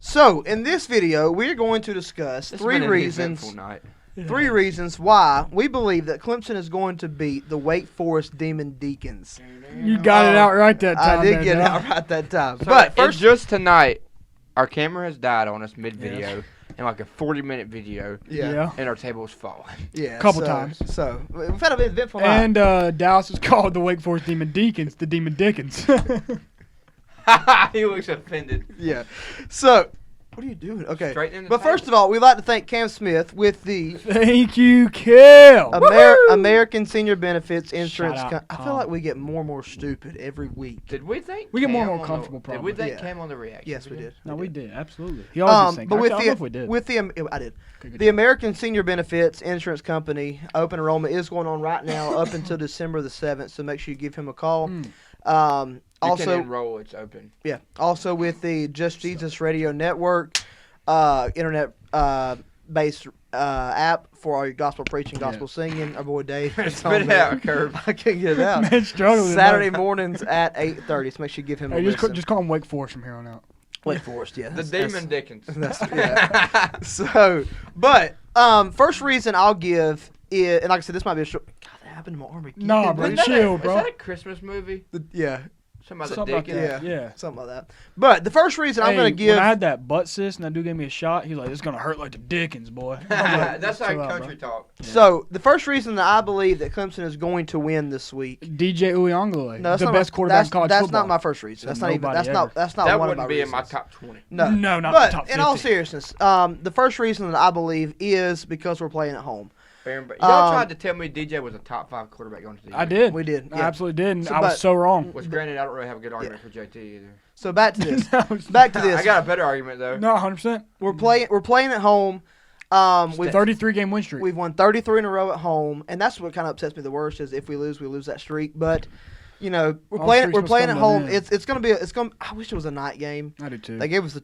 So, in this video, we're going to discuss three reasons why we believe that Clemson is going to beat the Wake Forest Demon Deacons. You got it out right that time. I did get it out right that time. So but first, just tonight, our camera has died on us mid-video in like a 40-minute video. Yeah. And our table was falling. Yeah. Couple times. So, we've had a eventful night. And Dallas is called the Wake Forest Demon Deacons, the Demon Dickens. He looks offended. Yeah. So, what are you doing? Okay. But first of all, we'd like to thank Cam Smith with the Thank you, Kel. American Senior Benefits Insurance. Shout out, I feel like we get more and more stupid every week. Did we think we get more Cam and more comfortable? Did we think Cam on the reaction? Yes, we did. No, we did. Absolutely. He always thinks. But with I don't know if we did. I did. The American Senior Benefits Insurance Company open enrollment is going on right now up until December the 7th, so make sure you give him a call. You can enroll. It's open. Yeah. Also with the Just Jesus Radio Network, internet based app for all your gospel preaching, gospel singing. Our boy Dave. Spit it out, Curb. I can't get it out. Man, struggling. Saturday mornings at 8:30. So make sure you give him a listen. Just call him Wake Forest from here on out. Wake Forest, yeah. The Demon Dickens. So, but first reason I'll give is, and like I said, this might be a short. God, that happened to my arm again. Nah, bro, chill, bro. Is that a Christmas movie? Yeah. Something like that. Yeah. Something like that. But the first reason I'm going to give. When I had that butt cyst and that dude gave me a shot, he's like, it's going to hurt like the Dickens, boy. Like, that's like country talk. Yeah. So, the first reason that I believe that Clemson is going to win this week. DJ Uyunglele, no, the best quarterback in college football. That's not my first reason. That's not even. That's not that one of my reasons. That wouldn't be in my top 20. No, not the top 50. In all seriousness, the first reason that I believe is because we're playing at home. Y'all tried to tell me DJ was a top 5 quarterback going to the year. I did. We did. I absolutely did. And So, I was so wrong. Which, granted, I don't really have a good argument for JT either. So back to this. I got a better argument though. No, 100%. We're playing at home. With 33-game win streak. We've won 33 in a row at home, and that's what kind of upsets me the worst is if we lose that streak. But you know, we're playing at home. It's gonna be. I wish it was a night game. I do too. They gave us the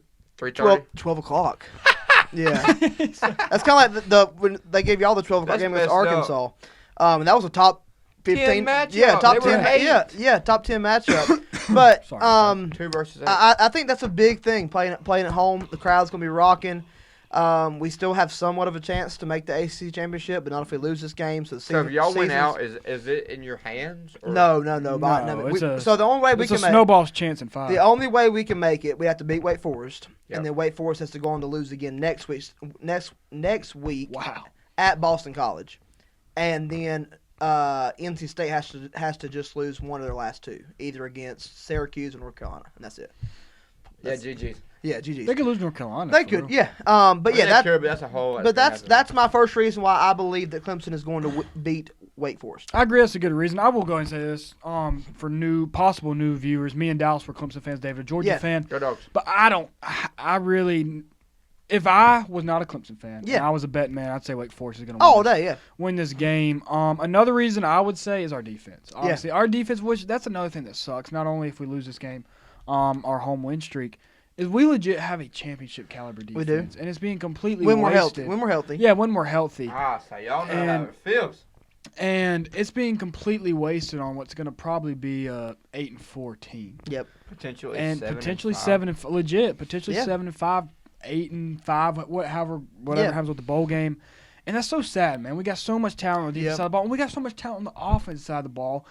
12 o'clock. Yeah, that's kind of like when they gave you all the 12 o'clock game against Arkansas. And that was a top 15 matchup. Yeah, top 10. Yeah, top 10 matchup. But 2 versus 8. I think that's a big thing playing at home. The crowd's gonna be rocking. We still have somewhat of a chance to make the ACC championship, but not if we lose this game. So if y'all win out, is it in your hands? Or? No. So the only way we can make snowball's chance in 5. The only way we can make it, we have to beat Wake Forest, and then Wake Forest has to go on to lose again next week. Wow. At Boston College, and then NC State has to just lose one of their last 2, either against Syracuse or North Carolina, and that's it. GG's. Yeah, GG's. They could lose North Carolina. They could, yeah. That's a whole. But that's my first reason why I believe that Clemson is going to beat Wake Forest. I agree. That's a good reason. I will go ahead and say this. For possible new viewers, me and Dallas were Clemson fans. David, a Georgia fan. Go Dogs. But I really. If I was not a Clemson fan, and I was a betting man, I'd say Wake Forest is going to win this game. Another reason I would say is our defense. Obviously, our defense, which that's another thing that sucks. Not only if we lose this game, our home win streak, is we legit have a championship caliber defense. We do. And it's being completely wasted. When we're healthy. Yeah, when we're healthy. So y'all know how it feels. And it's being completely wasted on what's going to probably be a 8-4 team. Yep. Potentially 7-5. Legit. Potentially 7-5. 8-5, whatever happens with the bowl game, and that's so sad, man. We got so much talent on the defense side of the ball, and we got so much talent on the offense side of the ball.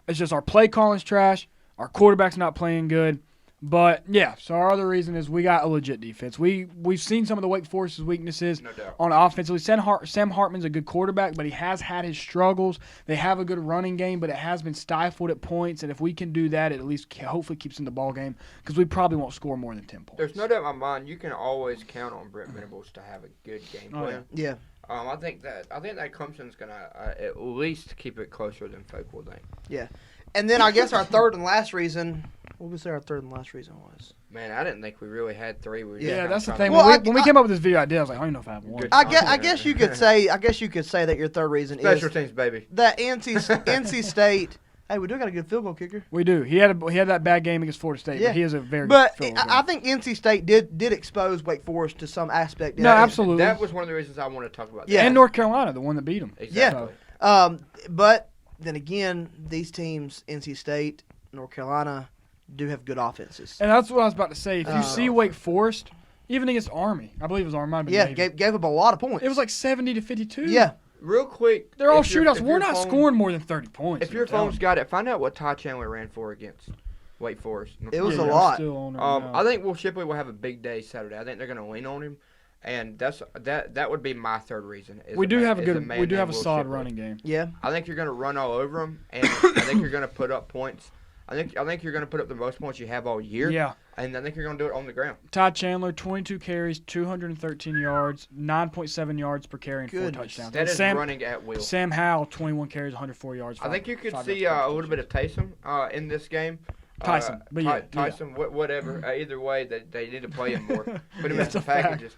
It's just our play calling's trash, our quarterback's not playing good. But yeah, so our other reason is we got a legit defense. We've seen some of the Wake Forest's weaknesses on offensively. Sam Hartman's a good quarterback, but he has had his struggles. They have a good running game, but it has been stifled at points. And if we can do that, it at least hopefully keeps in the ball game because we probably won't score more than 10 points. There's no doubt in my mind you can always count on Brent Venables to have a good game plan. Yeah. I think that Clemson's gonna at least keep it closer than folk will think. Yeah, and then I guess our third and last reason. What was our third and last reason was? Man, I didn't think we really had 3. That's the thing. When we came up with this video idea, I was like, I don't even know if I have one. I guess you could say that your third reason special is teams, baby. That NC State. Hey, we do got a good field goal kicker. We do. He had that bad game against Florida State, but he is a very good field goal I think NC State did expose Wake Forest to some aspect. No, absolutely. That was one of the reasons I want to talk about that. Yeah, and North Carolina, the one that beat them. Exactly. Yeah. But then again, these teams, NC State, North Carolina, do have good offenses. And that's what I was about to say. If you see Wake Forest Even against Army. I believe it was Army. Yeah, gave up a lot of points. It was like 70-52. Yeah. Real quick. They're all shootouts. We're not scoring more than 30 points. If your phone's got it, find out what Ty Chandler ran for against Wake Forest. It was a lot. I think Will Shipley will have a big day Saturday. I think they're going to lean on him. And that would be my third reason. We do have a solid running game. Yeah. I think you're going to run all over them, and I think you're going to put up points. I think you're going to put up the most points you have all year. Yeah. And I think you're going to do it on the ground. Ty Chandler, 22 carries, 213 yards, 9.7 yards per carry, and 4 touchdowns. That is running at will. Sam Howell, 21 carries, 104 yards. I think you could see a little bit of Taysom in this game. Tyson, Tyson, whatever. Either way, they need to play him more. Put him in some packages.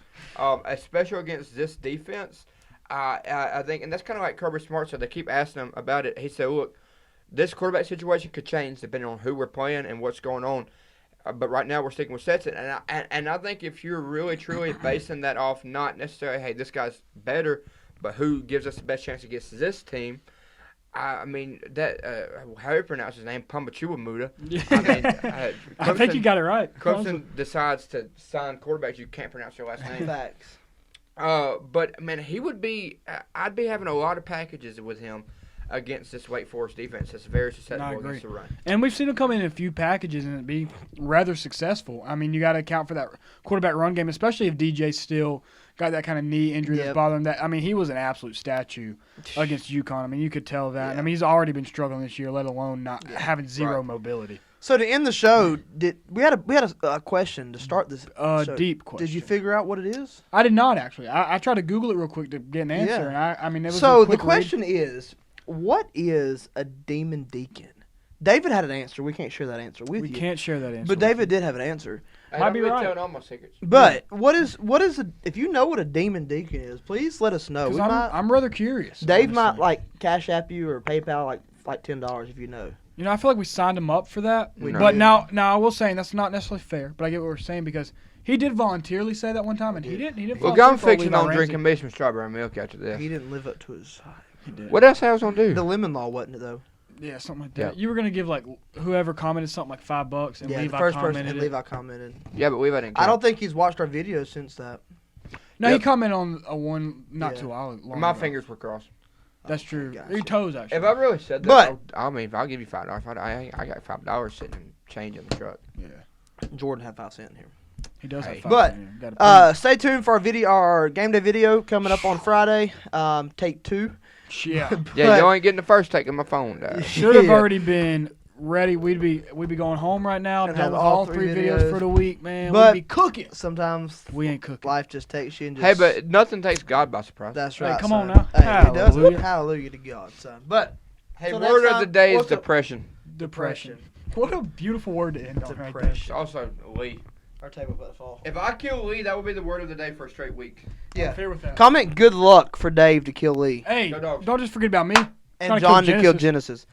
Especially against this defense, I think, and that's kind of like Kirby Smart said. They keep asking him about it. He said, "Look, this quarterback situation could change depending on who we're playing and what's going on. But right now we're sticking with Stetson." And I think if you're really truly basing that off, not necessarily, hey, this guy's better, but who gives us the best chance against this team. I mean, that how you pronounce his name, Pumbachua Muda. I think you got it right. Clemson decides to sign quarterbacks you can't pronounce their last name. Facts. But man, he would be. I'd be having a lot of packages with him against this Wake Forest defense. That's very susceptible against the run. And we've seen him come in a few packages and be rather successful. I mean, you got to account for that quarterback run game, especially if DJ still got that kind of knee injury that's bothering him. I mean, he was an absolute statue against UConn. I mean, you could tell that. Yeah. I mean, he's already been struggling this year, let alone not having zero mobility. So to end the show, we had a question to start this show. Deep question. Did you figure out what it is? I did not actually. I tried to Google it real quick to get an answer, and I mean, it was so a quick the question is, what is a demon deacon? David had an answer. We can't share that answer with you. We can't share that answer. But David did have an answer. Might be right. Telling all my secrets. But what is if you know what a demon deacon is, please let us know. I'm rather curious. Dave might Cash App you or PayPal like $10 if you know. You know, I feel like we signed him up for that. But now I will say, and that's not necessarily fair, but I get what we're saying because he did voluntarily say that one time, and he didn't. Well, I'm fixing on drinking me some strawberry milk after this. He didn't live up to his hype. He did. What else I was gonna do? The lemon law wasn't it though? Yeah, something like that. You were gonna give like whoever commented something like $5, and Levi the first commented. person Levi commented. Yeah, but Levi didn't. I don't think he's watched our videos since that. No, he commented on a one not too long. My fingers were crossed. That's true. Your toes, actually. If I really said that, I mean, if I'll give you $5, I got $5 sitting and change in the truck. Yeah. Jordan had 5 cents in here. He does have 5 cents. But stay tuned for our game day video coming up on Friday. Take 2. Yeah. Yeah, you ain't getting the first take of my phone. Should have already been ready. We'd be going home right now. And done have with all 3 3 videos for the week, man. But we'd be cooking. Sometimes we ain't cooking. Life just takes you and just... Hey, but nothing takes God by surprise. That's right. Hey, come on now. Hey, hallelujah. Hallelujah to God, son. But hey, word of the day is depression. Depression. What a beautiful word to end on right there. Also, Lee. Our table about to fall. If I kill Lee, that would be the word of the day for a straight week. Yeah. I'm fair with that. Comment good luck for Dave to kill Lee. Hey, don't just forget about me. And John to kill Genesis.